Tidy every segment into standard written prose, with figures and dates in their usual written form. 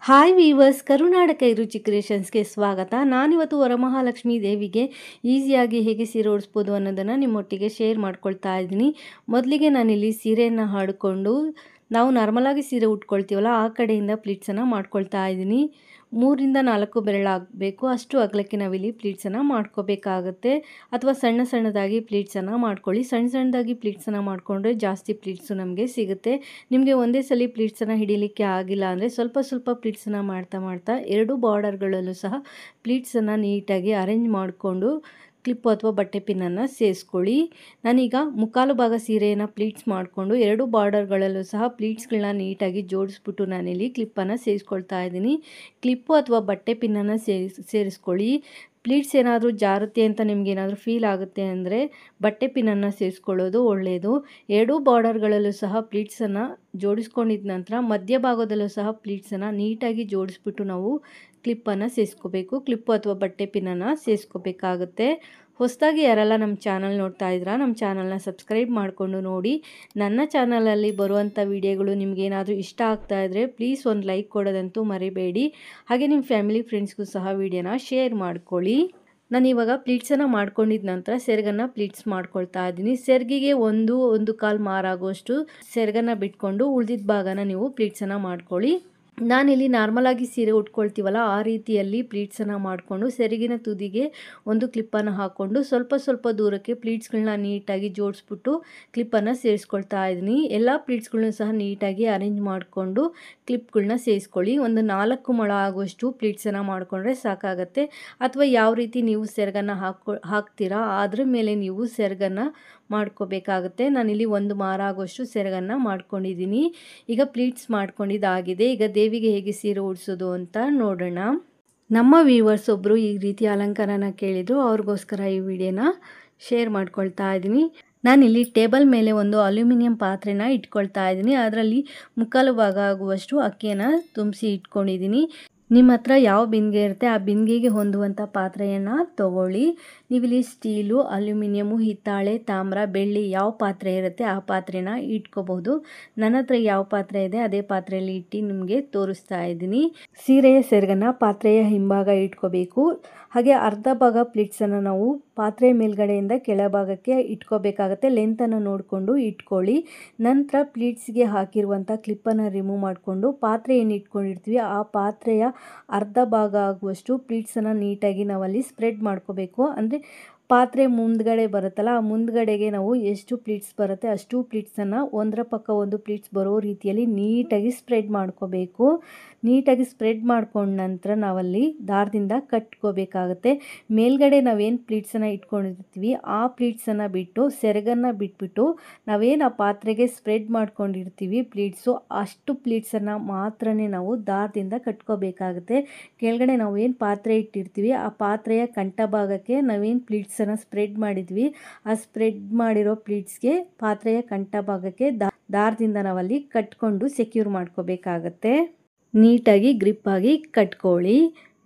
Hi viewers, ಕರುನಾಡ ಕೈರುಚಿ ಕ್ರಿಯೇಷನ್ಸ್ಗೆ ಸ್ವಾಗತ. ನಾನಿವತ್ತು ವರಮಹಾಲಕ್ಷ್ಮಿ ದೇವಿಗೆ ಈಸಿಯಾಗಿ ಹೇಗೆ ಸೀರೆ ಉಡಿಸ್ಬೋದು ಅನ್ನೋದನ್ನು ನಿಮ್ಮೊಟ್ಟಿಗೆ ಶೇರ್ ಮಾಡ್ಕೊಳ್ತಾ ಇದ್ದೀನಿ. ಮೊದಲಿಗೆ ನಾನಿಲ್ಲಿ ಸೀರೆಯನ್ನು ಹಾಡಿಕೊಂಡು ನಾವು ನಾರ್ಮಲಾಗಿ ಸೀರೆ ಉಟ್ಕೊಳ್ತೀವಲ್ಲ ಆ ಕಡೆಯಿಂದ ಪ್ಲೀಟ್ಸನ್ನು ಮಾಡ್ಕೊಳ್ತಾ ಇದ್ದೀನಿ. 3ರಿಂದ 4 ಬೆರಳಾಗಬೇಕು ಅಷ್ಟು ಅಗಲಕ್ಕೆ ನಾವಿಲ್ಲಿ ಪ್ಲೀಟ್ಸನ್ನು ಮಾಡ್ಕೋಬೇಕಾಗುತ್ತೆ. ಅಥವಾ ಸಣ್ಣ ಸಣ್ಣದಾಗಿ ಪ್ಲೀಟ್ಸನ್ನು ಮಾಡ್ಕೊಳ್ಳಿ. ಸಣ್ಣ ಸಣ್ಣದಾಗಿ ಪ್ಲೀಟ್ಸನ್ನು ಮಾಡಿಕೊಂಡ್ರೆ ಜಾಸ್ತಿ ಪ್ಲೀಟ್ಸು ನಮಗೆ ಸಿಗುತ್ತೆ. ನಿಮಗೆ ಒಂದೇ ಸಲ ಪ್ಲೀಟ್ಸನ್ನು ಹಿಡಿಲಿಕ್ಕೆ ಆಗಿಲ್ಲ ಅಂದರೆ ಸ್ವಲ್ಪ ಸ್ವಲ್ಪ ಪ್ಲೀಟ್ಸನ್ನು ಮಾಡ್ತಾ ಮಾಡ್ತಾ 2 ಬಾರ್ಡರ್ಗಳಲ್ಲೂ ಸಹ ಪ್ಲೀಟ್ಸನ್ನು ನೀಟಾಗಿ ಅರೇಂಜ್ ಮಾಡಿಕೊಂಡು ಕ್ಲಿಪ್ಪು ಅಥವಾ ಬಟ್ಟೆ ಪಿನ್ನನ್ನು ಸೇರಿಸ್ಕೊಳ್ಳಿ. ನಾನೀಗ ಮುಕ್ಕಾಲು ಭಾಗ ಸೀರೆಯನ್ನು ಪ್ಲೀಟ್ಸ್ ಮಾಡಿಕೊಂಡು 2 ಬಾರ್ಡರ್ಗಳಲ್ಲೂ ಸಹ ಪ್ಲೀಟ್ಸ್ಗಳನ್ನ ನೀಟಾಗಿ ಜೋಡಿಸ್ಬಿಟ್ಟು ನಾನಿಲ್ಲಿ ಕ್ಲಿಪ್ಪನ್ನು ಸೇರಿಸ್ಕೊಳ್ತಾ ಇದ್ದೀನಿ. ಕ್ಲಿಪ್ಪು ಅಥವಾ ಬಟ್ಟೆ ಪಿನ್ನನ್ನು ಸೇರಿಸ್ಕೊಳ್ಳಿ. ಪ್ಲೀಟ್ಸ್ ಏನಾದರೂ ಜಾರುತ್ತೆ ಅಂತ ನಿಮಗೇನಾದರೂ ಫೀಲ್ ಆಗುತ್ತೆ ಅಂದರೆ ಬಟ್ಟೆ ಪಿನ್ನನ್ನು ಸೇರಿಸ್ಕೊಳ್ಳೋದು ಒಳ್ಳೆಯದು. 2 ಬಾರ್ಡರ್ಗಳಲ್ಲೂ ಸಹ ಪ್ಲೀಟ್ಸನ್ನು ಜೋಡಿಸ್ಕೊಂಡಿದ್ದ ನಂತರ ಮಧ್ಯಭಾಗದಲ್ಲೂ ಸಹ ಪ್ಲೀಟ್ಸನ್ನು ನೀಟಾಗಿ ಜೋಡಿಸ್ಬಿಟ್ಟು ನಾವು ಕ್ಲಿಪ್ಪನ್ನು ಸೇರಿಸ್ಕೋಬೇಕು. ಕ್ಲಿಪ್ಪು ಅಥವಾ ಬಟ್ಟೆ ಪಿನ್ನನ್ನು ಸೇರಿಸ್ಕೋಬೇಕಾಗುತ್ತೆ. ಹೊಸದಾಗಿ ಯಾರೆಲ್ಲ ನಮ್ಮ ಚಾನಲ್ ನೋಡ್ತಾ ಇದ್ದೀರಾ, ನಮ್ಮ ಚಾನಲ್ನ ಸಬ್ಸ್ಕ್ರೈಬ್ ಮಾಡಿಕೊಂಡು ನೋಡಿ. ನನ್ನ ಚಾನಲಲ್ಲಿ ಬರುವಂಥ ವಿಡಿಯೋಗಳು ನಿಮಗೇನಾದರೂ ಇಷ್ಟ ಆಗ್ತಾ ಇದ್ದರೆ ಪ್ಲೀಸ್ ಒಂದು ಲೈಕ್ ಕೊಡೋದಂತೂ ಮರಿಬೇಡಿ. ಹಾಗೆ ನಿಮ್ಮ ಫ್ಯಾಮಿಲಿ ಫ್ರೆಂಡ್ಸ್ಗೂ ಸಹ ವಿಡಿಯೋನ ಶೇರ್ ಮಾಡ್ಕೊಳ್ಳಿ. ನಾನಿವಾಗ ಪ್ಲೀಟ್ಸನ್ನು ಮಾಡ್ಕೊಂಡಿದ್ದ ನಂತರ ಸೆರಗನ್ನು ಪ್ಲೀಟ್ಸ್ ಮಾಡ್ಕೊಳ್ತಾ ಇದ್ದೀನಿ. ಸೆರಗಿಗೆ 1.25 ಮಾರಾಗುವಷ್ಟು ಸೆರಗನ್ನು ಬಿಟ್ಕೊಂಡು ಉಳಿದಿದ್ದ ಭಾಗನ ನೀವು ಪ್ಲೀಟ್ಸನ್ನು ಮಾಡ್ಕೊಳ್ಳಿ. ನಾನಿಲ್ಲಿ ನಾರ್ಮಲಾಗಿ ಸೀರೆ ಉಟ್ಕೊಳ್ತೀವಲ್ಲ ಆ ರೀತಿಯಲ್ಲಿ ಪ್ಲೀಟ್ಸನ್ನು ಮಾಡಿಕೊಂಡು ಸೆರಗಿನ ತುದಿಗೆ ಒಂದು ಕ್ಲಿಪ್ಪನ್ನು ಹಾಕ್ಕೊಂಡು ಸ್ವಲ್ಪ ಸ್ವಲ್ಪ ದೂರಕ್ಕೆ ಪ್ಲೀಟ್ಸ್ಗಳನ್ನ ನೀಟಾಗಿ ಜೋಡಿಸ್ಬಿಟ್ಟು ಕ್ಲಿಪ್ಪನ್ನು ಸೇರಿಸ್ಕೊಳ್ತಾ ಇದ್ದೀನಿ. ಎಲ್ಲ ಪ್ಲೀಟ್ಸ್ಗಳನ್ನೂ ಸಹ ನೀಟಾಗಿ ಅರೇಂಜ್ ಮಾಡಿಕೊಂಡು ಕ್ಲಿಪ್ಗಳನ್ನ ಸೇರಿಸ್ಕೊಳ್ಳಿ. ಒಂದು 4 ಮೊಳ ಆಗುವಷ್ಟು ಪ್ಲೀಟ್ಸನ್ನು ಮಾಡಿಕೊಂಡ್ರೆ ಸಾಕಾಗತ್ತೆ. ಅಥವಾ ಯಾವ ರೀತಿ ನೀವು ಸೆರಗನ್ನು ಹಾಕ್ತೀರಾ ಅದ್ರ ಮೇಲೆ ನೀವು ಸೆರಗನ್ನು ಮಾಡ್ಕೋಬೇಕಾಗುತ್ತೆ. ನಾನಿಲ್ಲಿ 1 ಮಾರ ಆಗುವಷ್ಟು ಸೆರಗನ್ನು ಮಾಡ್ಕೊಂಡಿದ್ದೀನಿ. ಈಗ ಪ್ಲೀಟ್ಸ್ ಮಾಡ್ಕೊಂಡಿದ್ದಾಗಿದೆ. ಈಗ ದೇವಿಗೆ ಹೇಗೆ ಸೀರೆ ಉಡಿಸೋದು ಅಂತ ನೋಡೋಣ. ನಮ್ಮ ವ್ಯೂವರ್ಸ್ ಒಬ್ಬರು ಈ ರೀತಿ ಅಲಂಕಾರನ ಕೇಳಿದರು, ಅವ್ರಿಗೋಸ್ಕರ ಈ ವಿಡಿಯೋನ ಶೇರ್ ಮಾಡ್ಕೊಳ್ತಾ ಇದ್ದೀನಿ. ನಾನಿಲ್ಲಿ ಟೇಬಲ್ ಮೇಲೆ ಒಂದು ಅಲ್ಯೂಮಿನಿಯಂ ಪಾತ್ರೆನ ಇಟ್ಕೊಳ್ತಾ ಇದ್ದೀನಿ. ಅದರಲ್ಲಿ ಮುಕ್ಕಾಲು ಭಾಗ ಆಗುವಷ್ಟು ಅಕ್ಕಿಯನ್ನು ತುಂಬಿಸಿ ಇಟ್ಕೊಂಡಿದ್ದೀನಿ. ನಿಮ್ಮ ಹತ್ರ ಯಾವ ಬಿಂದಿಗೆ ಇರುತ್ತೆ ಆ ಬಿಂದಿಗೆಗೆ ಹೊಂದುವಂಥ ಪಾತ್ರೆಯನ್ನು ತಗೊಳ್ಳಿ. ನೀವಿಲ್ಲಿ ಸ್ಟೀಲು, ಅಲ್ಯೂಮಿನಿಯಮು, ಹಿತ್ತಾಳೆ, ತಾಮ್ರ, ಬೆಳ್ಳಿ ಯಾವ ಪಾತ್ರೆ ಇರುತ್ತೆ ಆ ಪಾತ್ರೆನ ಇಟ್ಕೋಬಹುದು. ನನ್ನ ಹತ್ರ ಯಾವ ಪಾತ್ರೆ ಇದೆ ಅದೇ ಪಾತ್ರೆಯಲ್ಲಿ ಇಟ್ಟು ನಿಮಗೆ ತೋರಿಸ್ತಾ ಇದ್ದೀನಿ. ಸೀರೆಯ ಸೆರಗನ್ನು ಪಾತ್ರೆಯ ಹಿಂಭಾಗ ಇಟ್ಕೋಬೇಕು. ಹಾಗೆ ಅರ್ಧ ಭಾಗ ಪ್ಲೀಟ್ಸನ್ನು ನಾವು ಪಾತ್ರೆ ಮೇಲ್ಗಡೆಯಿಂದ ಕೆಳಭಾಗಕ್ಕೆ ಇಟ್ಕೋಬೇಕಾಗತ್ತೆ. ಲೆಂತನ್ನು ನೋಡಿಕೊಂಡು ಇಟ್ಕೊಳ್ಳಿ. ನಂತರ ಪ್ಲೀಟ್ಸ್ಗೆ ಹಾಕಿರುವಂಥ ಕ್ಲಿಪ್ಪನ್ನು ರಿಮೂವ್ ಮಾಡಿಕೊಂಡು ಪಾತ್ರೆ ಏನು ಇಟ್ಕೊಂಡಿರ್ತೀವಿ ಆ ಪಾತ್ರೆಯ ಅರ್ಧ ಭಾಗ ಆಗುವಷ್ಟು ಪ್ಲೀಟ್ಸನ್ನು ನೀಟಾಗಿ ನಾವಲ್ಲಿ ಸ್ಪ್ರೆಡ್ ಮಾಡ್ಕೋಬೇಕು. ಅಂದರೆ ಪಾತ್ರೆ ಮುಂದ್ಗಡೆ ಬರುತ್ತಲ್ಲ ಆ ಮುಂದ್ಗಡೆಗೆ ನಾವು ಎಷ್ಟು ಪ್ಲೀಟ್ಸ್ ಬರುತ್ತೆ ಅಷ್ಟು ಪ್ಲೀಟ್ಸನ್ನು ಒಂದರ ಪಕ್ಕ ಒಂದು ಪ್ಲೀಟ್ಸ್ ಬರೋ ರೀತಿಯಲ್ಲಿ ನೀಟಾಗಿ ಸ್ಪ್ರೆಡ್ ಮಾಡ್ಕೋಬೇಕು. ನೀಟಾಗಿ ಸ್ಪ್ರೆಡ್ ಮಾಡ್ಕೊಂಡ ನಂತರ ನಾವಲ್ಲಿ ದಾರದಿಂದ ಕಟ್ಕೋಬೇಕಾಗುತ್ತೆ. ಮೇಲ್ಗಡೆ ನಾವೇನು ಪ್ಲೀಟ್ಸನ್ನು ಇಟ್ಕೊಂಡಿರ್ತೀವಿ ಆ ಪ್ಲೀಟ್ಸನ್ನು ಬಿಟ್ಟು ಸೆರಗನ್ನು ಬಿಟ್ಬಿಟ್ಟು ನಾವೇನು ಆ ಪಾತ್ರೆಗೆ ಸ್ಪ್ರೆಡ್ ಮಾಡ್ಕೊಂಡಿರ್ತೀವಿ ಪ್ಲೀಟ್ಸು ಅಷ್ಟು ಪ್ಲೀಟ್ಸನ್ನು ಮಾತ್ರ ನಾವು ದಾರದಿಂದ ಕಟ್ಕೋಬೇಕಾಗುತ್ತೆ. ಕೆಳಗಡೆ ನಾವೇನು ಪಾತ್ರೆ ಇಟ್ಟಿರ್ತೀವಿ ಆ ಪಾತ್ರೆಯ ಕಂಠ ಭಾಗಕ್ಕೆ ನಾವೇನು ಪ್ಲೀಟ್ಸನ್ನು ಸ್ಪ್ರೆಡ್ ಮಾಡಿದ್ವಿ ಆ ಸ್ಪ್ರೆಡ್ ಮಾಡಿರೋ ಪ್ಲೀಟ್ಸ್ಗೆ ಪಾತ್ರೆಯ ಕಂಠ ಭಾಗಕ್ಕೆ ದಾರದಿಂದ ನಾವಲ್ಲಿ ಕಟ್ಕೊಂಡು ಸೆಕ್ಯೂರ್ ಮಾಡ್ಕೋಬೇಕಾಗತ್ತೆ. ನೀಟಾಗಿ ಗ್ರಿಪ್ ಆಗಿ ಕಟ್ಕೊಳ್ಳಿ.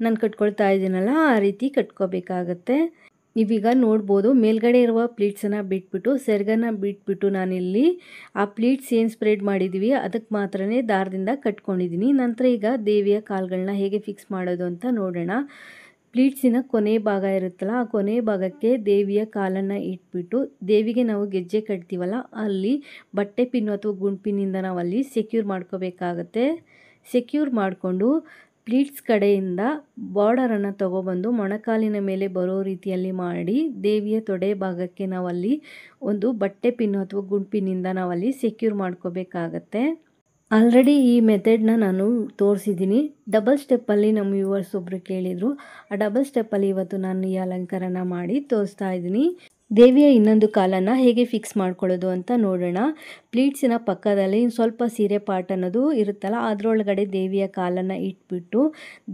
ನಾನು ಕಟ್ಕೊಳ್ತಾ ಇದ್ದೀನಲ್ಲ ಆ ರೀತಿ ಕಟ್ಕೋಬೇಕಾಗತ್ತೆ. ನೀವೀಗ ನೋಡ್ಬೋದು ಮೇಲ್ಗಡೆ ಇರುವ ಪ್ಲೀಟ್ಸನ್ನು ಬಿಟ್ಬಿಟ್ಟು ಸೆರಗನ್ನು ಬಿಟ್ಬಿಟ್ಟು ನಾನಿಲ್ಲಿ ಆ ಪ್ಲೀಟ್ಸ್ ಏನು ಸ್ಪ್ರೆಡ್ ಮಾಡಿದ್ವಿ ಅದಕ್ಕೆ ಮಾತ್ರ ದಾರದಿಂದ ಕಟ್ಕೊಂಡಿದ್ದೀನಿ. ನಂತರ ಈಗ ದೇವಿಯ ಕಾಲುಗಳನ್ನ ಹೇಗೆ ಫಿಕ್ಸ್ ಮಾಡೋದು ಅಂತ ನೋಡೋಣ. ಪ್ಲೀಟ್ಸಿನ ಕೊನೆ ಭಾಗ ಇರುತ್ತಲ್ಲ ಆ ಕೊನೆ ಭಾಗಕ್ಕೆ ದೇವಿಯ ಕಾಲನ್ನು ಇಟ್ಬಿಟ್ಟು ದೇವಿಗೆ ನಾವು ಗೆಜ್ಜೆ ಕಟ್ತೀವಲ್ಲ ಅಲ್ಲಿ ಬಟ್ಟೆ ಪಿನ್ನು ಅಥವಾ ಗುಂಡು ಪಿನ್ನಿಂದ ನಾವು ಅಲ್ಲಿ ಸೆಕ್ಯೂರ್ ಮಾಡ್ಕೋಬೇಕಾಗತ್ತೆ. ಸೆಕ್ಯೂರ್ ಮಾಡಿಕೊಂಡು ಪ್ಲೀಟ್ಸ್ ಕಡೆಯಿಂದ ಬಾರ್ಡರನ್ನು ತಗೊಬಂದು ಮೊಣಕಾಲಿನ ಮೇಲೆ ಬರೋ ರೀತಿಯಲ್ಲಿ ಮಾಡಿ ದೇವಿಯ ತೊಡೆ ಭಾಗಕ್ಕೆ ನಾವಲ್ಲಿ ಒಂದು ಬಟ್ಟೆ ಪಿನ್ನು ಅಥವಾ ಗುಂಡು ಪಿನ್ನಿಂದ ನಾವಲ್ಲಿ ಸೆಕ್ಯೂರ್ ಮಾಡ್ಕೋಬೇಕಾಗತ್ತೆ. ಆಲ್ರೆಡಿ ಈ ಮೆಥಡ್ನ ನಾನು ತೋರಿಸಿದ್ದೀನಿ. ಡಬಲ್ ಸ್ಟೆಪ್ಪಲ್ಲಿ ನಮ್ಮ ವ್ಯೂವರ್ಸ್ ಒಬ್ಬರು ಕೇಳಿದರು. ಆ ಡಬಲ್ ಸ್ಟೆಪ್ಪಲ್ಲಿ ಇವತ್ತು ನಾನು ಈ ಅಲಂಕಾರನ ಮಾಡಿ ತೋರಿಸ್ತಾ ಇದ್ದೀನಿ. ದೇವಿಯ ಇನ್ನೊಂದು ಕಾಲನ್ನು ಹೇಗೆ ಫಿಕ್ಸ್ ಮಾಡ್ಕೊಳ್ಳೋದು ಅಂತ ನೋಡೋಣ. ಪ್ಲೀಟ್ಸಿನ ಪಕ್ಕದಲ್ಲಿ ಸ್ವಲ್ಪ ಸೀರೆ ಪಾರ್ಟ್ ಅನ್ನೋದು ಇರುತ್ತಲ್ಲ ಅದರೊಳಗಡೆ ದೇವಿಯ ಕಾಲನ್ನು ಇಟ್ಬಿಟ್ಟು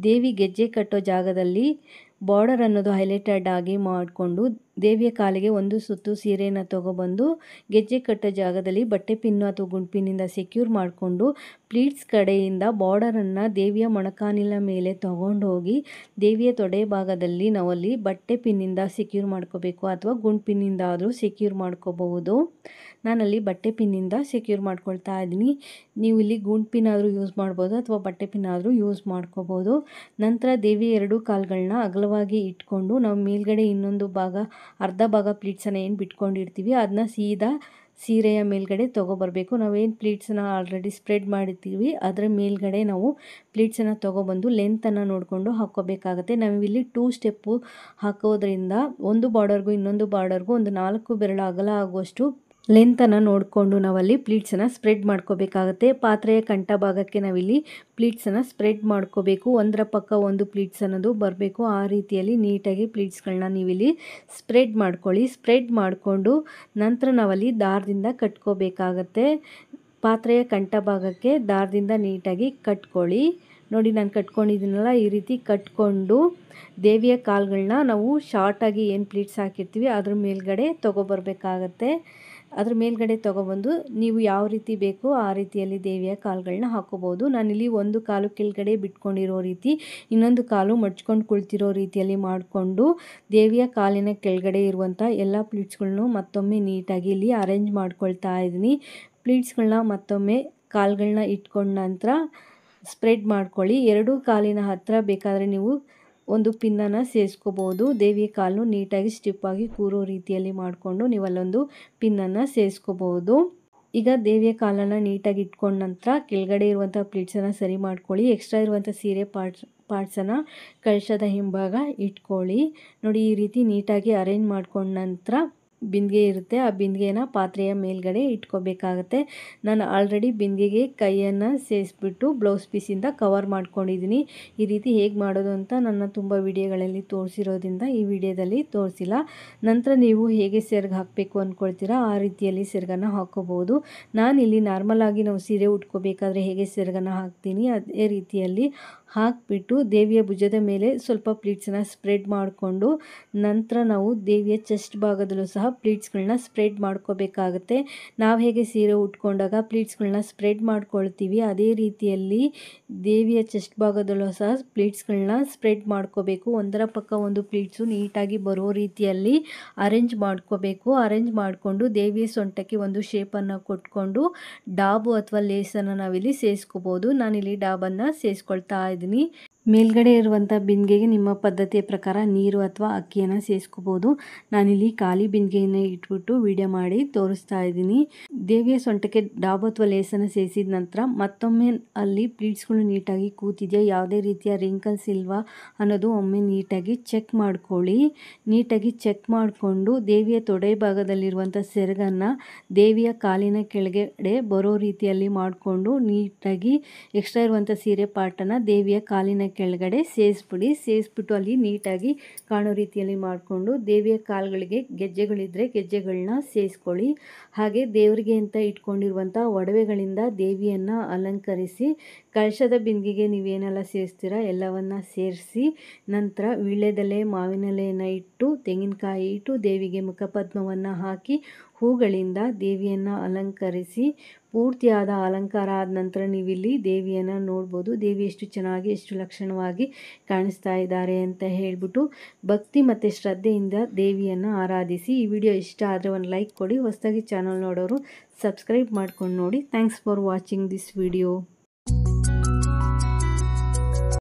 ದೇವಿ ಗೆಜ್ಜೆ ಕಟ್ಟೋ ಜಾಗದಲ್ಲಿ ಬಾರ್ಡರ್ ಅನ್ನೋದು ಹೈಲೈಟೆಡ್ ಆಗಿ ಮಾಡಿಕೊಂಡು ದೇವಿಯ ಕಾಲಿಗೆ ಒಂದು ಸುತ್ತು ಸೀರೆಯನ್ನು ತಗೊಬಂದು ಗೆಜ್ಜೆ ಕಟ್ಟೋ ಜಾಗದಲ್ಲಿ ಬಟ್ಟೆ ಪಿನ್ನು ಅಥವಾ ಗುಂಡು ಪಿನ್ನಿಂದ ಸೆಕ್ಯೂರ್ ಮಾಡಿಕೊಂಡು ಪ್ಲೀಟ್ಸ್ ಕಡೆಯಿಂದ ಬಾರ್ಡರನ್ನು ದೇವಿಯ ಮೊಣಕಾಲಿನ ಮೇಲೆ ತಗೊಂಡೋಗಿ ದೇವಿಯ ತೊಡೆ ಭಾಗದಲ್ಲಿ ನಾವಲ್ಲಿ ಬಟ್ಟೆ ಪಿನ್ನಿಂದ ಸೆಕ್ಯೂರ್ ಮಾಡ್ಕೋಬೇಕು ಅಥವಾ ಗುಂಡು ಪಿನ್ನಿಂದ ಆದರೂ ಸೆಕ್ಯೂರ್ ಮಾಡ್ಕೋಬಹುದು. ನಾನಲ್ಲಿ ಬಟ್ಟೆ ಪಿನ್ನಿಂದ ಸೆಕ್ಯೂರ್ ಮಾಡ್ಕೊಳ್ತಾ ಇದ್ದೀನಿ. ನೀವು ಇಲ್ಲಿ ಗೂಂಡ್ ಪಿನ್ ಆದರೂ ಯೂಸ್ ಮಾಡ್ಬೋದು ಅಥವಾ ಬಟ್ಟೆ ಪಿನ್ ಆದರೂ ಯೂಸ್ ಮಾಡ್ಕೋಬೋದು. ನಂತರ ದೇವಿಯ 2 ಕಾಲುಗಳನ್ನ ಅಗಲವಾಗಿ ಇಟ್ಕೊಂಡು ನಾವು ಮೇಲ್ಗಡೆ ಇನ್ನೊಂದು ಭಾಗ ಅರ್ಧ ಭಾಗ ಪ್ಲೀಟ್ಸನ್ನು ಏನು ಬಿಟ್ಕೊಂಡಿರ್ತೀವಿ ಅದನ್ನ ಸೀದಾ ಸೀರೆಯ ಮೇಲ್ಗಡೆ ತೊಗೊಬರಬೇಕು. ನಾವೇನು ಪ್ಲೀಟ್ಸನ್ನ ಆಲ್ರೆಡಿ ಸ್ಪ್ರೆಡ್ ಮಾಡಿರ್ತೀವಿ ಅದರ ಮೇಲ್ಗಡೆ ನಾವು ಪ್ಲೀಟ್ಸನ್ನು ತೊಗೊಬಂದು ಲೆಂತನ್ನು ನೋಡಿಕೊಂಡು ಹಾಕ್ಕೋಬೇಕಾಗತ್ತೆ. ನಾವಿಲ್ಲಿ 2 ಸ್ಟೆಪ್ಪು ಹಾಕೋದ್ರಿಂದ ಒಂದು ಬಾರ್ಡರ್ಗೂ ಇನ್ನೊಂದು ಬಾರ್ಡರ್ಗೂ ಒಂದು 4 ಬೆರಳು ಅಗಲ ಆಗುವಷ್ಟು ಲೆಂತನ್ನು ನೋಡಿಕೊಂಡು ನಾವಲ್ಲಿ ಪ್ಲೀಟ್ಸನ್ನು ಸ್ಪ್ರೆಡ್ ಮಾಡ್ಕೋಬೇಕಾಗತ್ತೆ. ಪಾತ್ರೆಯ ಕಂಠ ಭಾಗಕ್ಕೆ ನಾವಿಲ್ಲಿ ಪ್ಲೀಟ್ಸನ್ನು ಸ್ಪ್ರೆಡ್ ಮಾಡ್ಕೋಬೇಕು. ಒಂದರ ಪಕ್ಕ ಒಂದು ಪ್ಲೀಟ್ಸ್ ಅನ್ನೋದು ಬರಬೇಕು. ಆ ರೀತಿಯಲ್ಲಿ ನೀಟಾಗಿ ಪ್ಲೀಟ್ಸ್ಗಳನ್ನ ನೀವಿಲ್ಲಿ ಸ್ಪ್ರೆಡ್ ಮಾಡ್ಕೊಳ್ಳಿ. ಸ್ಪ್ರೆಡ್ ಮಾಡಿಕೊಂಡು ನಂತರ ನಾವಲ್ಲಿ ದಾರದಿಂದ ಕಟ್ಕೋಬೇಕಾಗತ್ತೆ. ಪಾತ್ರೆಯ ಕಂಠ ಭಾಗಕ್ಕೆ ದಾರದಿಂದ ನೀಟಾಗಿ ಕಟ್ಕೊಳ್ಳಿ. ನೋಡಿ ನಾನು ಕಟ್ಕೊಂಡಿದ್ದೀನಲ್ಲ, ಈ ರೀತಿ ಕಟ್ಕೊಂಡು ದೇವಿಯ ಕಾಲುಗಳನ್ನ ನಾವು ಶಾರ್ಟಾಗಿ ಏನು ಪ್ಲೀಟ್ಸ್ ಹಾಕಿರ್ತೀವಿ ಅದ್ರ ಮೇಲ್ಗಡೆ ತೊಗೊಬರ್ಬೇಕಾಗತ್ತೆ. ಅದ್ರ ಮೇಲ್ಗಡೆ ತೊಗೊಬಂದು ನೀವು ಯಾವ ರೀತಿ ಬೇಕೋ ಆ ರೀತಿಯಲ್ಲಿ ದೇವಿಯ ಕಾಲುಗಳನ್ನ ಹಾಕೋಬೋದು. ನಾನಿಲ್ಲಿ ಒಂದು ಕಾಲು ಕೆಳಗಡೆ ಬಿಟ್ಕೊಂಡಿರೋ ರೀತಿ, ಇನ್ನೊಂದು ಕಾಲು ಮಡ್ಚ್ಕೊಂಡು ಕುಳಿತಿರೋ ರೀತಿಯಲ್ಲಿ ಮಾಡಿಕೊಂಡು ದೇವಿಯ ಕಾಲಿನ ಕೆಳಗಡೆ ಇರುವಂಥ ಎಲ್ಲ ಪ್ಲೀಟ್ಸ್ಗಳನ್ನು ಮತ್ತೊಮ್ಮೆ ನೀಟಾಗಿ ಇಲ್ಲಿ ಅರೇಂಜ್ ಮಾಡ್ಕೊಳ್ತಾ ಇದ್ದೀನಿ. ಪ್ಲೀಟ್ಸ್ಗಳನ್ನ ಮತ್ತೊಮ್ಮೆ ಕಾಲುಗಳನ್ನ ಇಟ್ಕೊಂಡ ನಂತರ ಸ್ಪ್ರೆಡ್ ಮಾಡ್ಕೊಳ್ಳಿ. 2 ಕಾಲಿನ ಹತ್ತಿರ ಬೇಕಾದರೆ ನೀವು ಒಂದು ಪಿನ್ನನ್ನು ಸೇರಿಸ್ಕೋಬೋದು. ದೇವಿಯ ಕಾಲು ನೀಟಾಗಿ ಸ್ಟಿಪ್ಪಾಗಿ ಕೂರೋ ರೀತಿಯಲ್ಲಿ ಮಾಡಿಕೊಂಡು ನೀವು ಅಲ್ಲೊಂದು ಪಿನ್ನನ್ನು ಸೇರಿಸ್ಕೋಬೋದು. ಈಗ ದೇವಿಯ ಕಾಲನ್ನು ನೀಟಾಗಿ ಇಟ್ಕೊಂಡ ನಂತರ ಕೆಳಗಡೆ ಇರುವಂಥ ಪ್ಲೀಟ್ಸನ್ನು ಸರಿ ಮಾಡ್ಕೊಳ್ಳಿ. ಎಕ್ಸ್ಟ್ರಾ ಇರುವಂಥ ಸೀರೆ ಪಾರ್ಟ್ಸನ್ನು ಕಳಶದ ಹಿಂಭಾಗ ಇಟ್ಕೊಳ್ಳಿ. ನೋಡಿ ಈ ರೀತಿ ನೀಟಾಗಿ ಅರೇಂಜ್ ಮಾಡ್ಕೊಂಡ ನಂತರ ಬಿಂದಿಗೆ ಇರುತ್ತೆ, ಆ ಬಿಂದಿಗೆನ ಪಾತ್ರೆಯ ಮೇಲ್ಗಡೆ ಇಟ್ಕೋಬೇಕಾಗತ್ತೆ. ನಾನು ಆಲ್ರೆಡಿ ಬಿಂದಿಗೆಗೆ ಕೈಯನ್ನು ಸೇರಿಸ್ಬಿಟ್ಟು ಬ್ಲೌಸ್ ಪೀಸಿಂದ ಕವರ್ ಮಾಡ್ಕೊಂಡಿದ್ದೀನಿ. ಈ ರೀತಿ ಹೇಗೆ ಮಾಡೋದು ಅಂತ ನನ್ನ ತುಂಬ ವಿಡಿಯೋಗಳಲ್ಲಿ ತೋರಿಸಿರೋದ್ರಿಂದ ಈ ವಿಡಿಯೋದಲ್ಲಿ ತೋರಿಸಿಲ್ಲ. ನಂತರ ನೀವು ಹೇಗೆ ಸೆರಗು ಹಾಕಬೇಕು ಅಂದ್ಕೊಳ್ತೀರಾ ಆ ರೀತಿಯಲ್ಲಿ ಸೆರಗನ್ನು ಹಾಕೋಬೋದು. ನಾನಿಲ್ಲಿ ನಾರ್ಮಲಾಗಿ ನಾವು ಸೀರೆ ಉಟ್ಕೋಬೇಕಾದ್ರೆ ಹೇಗೆ ಸೆರಗನ್ನು ಹಾಕ್ತೀನಿ ಅದೇ ರೀತಿಯಲ್ಲಿ ಹಾಕಿಬಿಟ್ಟು ದೇವಿಯ ಭುಜದ ಮೇಲೆ ಸ್ವಲ್ಪ ಪ್ಲೀಟ್ಸನ್ನು ಸ್ಪ್ರೆಡ್ ಮಾಡಿಕೊಂಡು ನಂತರ ನಾವು ದೇವಿಯ ಚೆಸ್ಟ್ ಭಾಗದಲ್ಲೂ ಸಹ ಪ್ಲೀಟ್ಸ್ಗಳನ್ನ ಸ್ಪ್ರೆಡ್ ಮಾಡ್ಕೋಬೇಕಾಗತ್ತೆ. ನಾವು ಹೇಗೆ ಸೀರೆ ಉಟ್ಕೊಂಡಾಗ ಪ್ಲೀಟ್ಸ್ಗಳನ್ನ ಸ್ಪ್ರೆಡ್ ಮಾಡ್ಕೊಳ್ತೀವಿ ಅದೇ ರೀತಿಯಲ್ಲಿ ದೇವಿಯ ಚೆಸ್ಟ್ ಭಾಗದಲ್ಲೂ ಸಹ ಪ್ಲೀಟ್ಸ್ಗಳನ್ನ ಸ್ಪ್ರೆಡ್ ಮಾಡ್ಕೋಬೇಕು. ಒಂದರ ಪಕ್ಕ ಒಂದು ಪ್ಲೀಟ್ಸು ನೀಟಾಗಿ ಬರೋ ರೀತಿಯಲ್ಲಿ ಅರೇಂಜ್ ಮಾಡ್ಕೋಬೇಕು. ಅರೇಂಜ್ ಮಾಡಿಕೊಂಡು ದೇವಿಯ ಸೊಂಟಕ್ಕೆ ಒಂದು ಶೇಪನ್ನು ಕೊಟ್ಕೊಂಡು ಡಾಬು ಅಥವಾ ಲೇಸನ್ನು ನಾವಿಲ್ಲಿ ಸೇರಿಸ್ಕೋಬೋದು. ನಾನಿಲ್ಲಿ ಡಾಬನ್ನು ಸೇರಿಸ್ಕೊಳ್ತಾ ಇದ್ದೀನಿ. ಮೇಲ್ಗಡೆ ಇರುವಂಥ ಬಿಂದಿಗೆಗೆ ನಿಮ್ಮ ಪದ್ಧತಿಯ ಪ್ರಕಾರ ನೀರು ಅಥವಾ ಅಕ್ಕಿಯನ್ನು ಸೇರಿಸ್ಕೋಬೋದು. ನಾನಿಲ್ಲಿ ಖಾಲಿ ಬಿಂದಿಗೆಯನ್ನು ಇಟ್ಬಿಟ್ಟು ವಿಡಿಯೋ ಮಾಡಿ ತೋರಿಸ್ತಾ ಇದ್ದೀನಿ. ದೇವಿಯ ಸೊಂಟಕ್ಕೆ ಡಾಬ್ ಅಥವಾ ಲೇಸನ್ನು ಸೇರಿಸಿದ ನಂತರ ಮತ್ತೊಮ್ಮೆ ಅಲ್ಲಿ ಪ್ಲೀಟ್ಸ್ಗಳು ನೀಟಾಗಿ ಕೂತಿದೆಯಾ, ಯಾವುದೇ ರೀತಿಯ ರಿಂಕಲ್ಸ್ ಇಲ್ವಾ ಅನ್ನೋದು ಒಮ್ಮೆ ನೀಟಾಗಿ ಚೆಕ್ ಮಾಡ್ಕೊಳ್ಳಿ. ನೀಟಾಗಿ ಚೆಕ್ ಮಾಡಿಕೊಂಡು ದೇವಿಯ ತೊಡೆ ಭಾಗದಲ್ಲಿರುವಂಥ ಸೆರಗನ್ನು ದೇವಿಯ ಕಾಲಿನ ಕೆಳಗಡೆ ಬರೋ ರೀತಿಯಲ್ಲಿ ಮಾಡಿಕೊಂಡು ನೀಟಾಗಿ ಎಕ್ಸ್ಟ್ರಾ ಇರುವಂಥ ಸೀರೆ ಪಾರ್ಟನ್ನು ದೇವಿಯ ಕಾಲಿನ ಕೆಳಗಡೆ ಸೇರಿಸ್ಬಿಟ್ಟು ಅಲ್ಲಿ ನೀಟಾಗಿ ಕಾಣೋ ರೀತಿಯಲ್ಲಿ ಮಾಡಿಕೊಂಡು ದೇವಿಯ ಕಾಲುಗಳಿಗೆ ಗೆಜ್ಜೆಗಳಿದ್ದರೆ ಗೆಜ್ಜೆಗಳನ್ನ ಸೇರಿಸ್ಕೊಳ್ಳಿ. ಹಾಗೆ ದೇವರಿಗೆ ಅಂತ ಇಟ್ಕೊಂಡಿರುವಂಥ ಒಡವೆಗಳಿಂದ ದೇವಿಯನ್ನು ಅಲಂಕರಿಸಿ ಕಳಶದ ಬಿಂದಿಗೆಗೆ ನೀವೇನೆಲ್ಲ ಸೇರಿಸ್ತೀರಾ ಎಲ್ಲವನ್ನು ಸೇರಿಸಿ ನಂತರ ವೀಳ್ಯದೆಲೆ ಮಾವಿನೆಲೆಯನ್ನು ಇಟ್ಟು ತೆಂಗಿನಕಾಯಿ ಇಟ್ಟು ದೇವಿಗೆ ಮುಖಪದ್ಮವನ್ನು ಹಾಕಿ ಹೂಗಳಿಂದ ದೇವಿಯನ್ನು ಅಲಂಕರಿಸಿ ಪೂರ್ತಿಯಾದ ಅಲಂಕಾರ ಆದ ನಂತರ ನೀವಿಲ್ಲಿ ದೇವಿಯನ್ನು ನೋಡ್ಬೋದು. ದೇವಿ ಎಷ್ಟು ಚೆನ್ನಾಗಿ ಎಷ್ಟು ಲಕ್ಷಣವಾಗಿ ಕಾಣಿಸ್ತಾ ಇದ್ದಾರೆ ಅಂತ ಹೇಳಿಬಿಟ್ಟು ಭಕ್ತಿ ಮತ್ತು ಶ್ರದ್ಧೆಯಿಂದ ದೇವಿಯನ್ನು ಆರಾಧಿಸಿ. ಈ ವಿಡಿಯೋ ಇಷ್ಟ ಆದರೆ ಒಂದು ಲೈಕ್ ಕೊಡಿ. ಹೊಸದಾಗಿ ಚಾನಲ್ ನೋಡೋರು ಸಬ್ಸ್ಕ್ರೈಬ್ ಮಾಡ್ಕೊಂಡು ನೋಡಿ. Thanks for watching this video.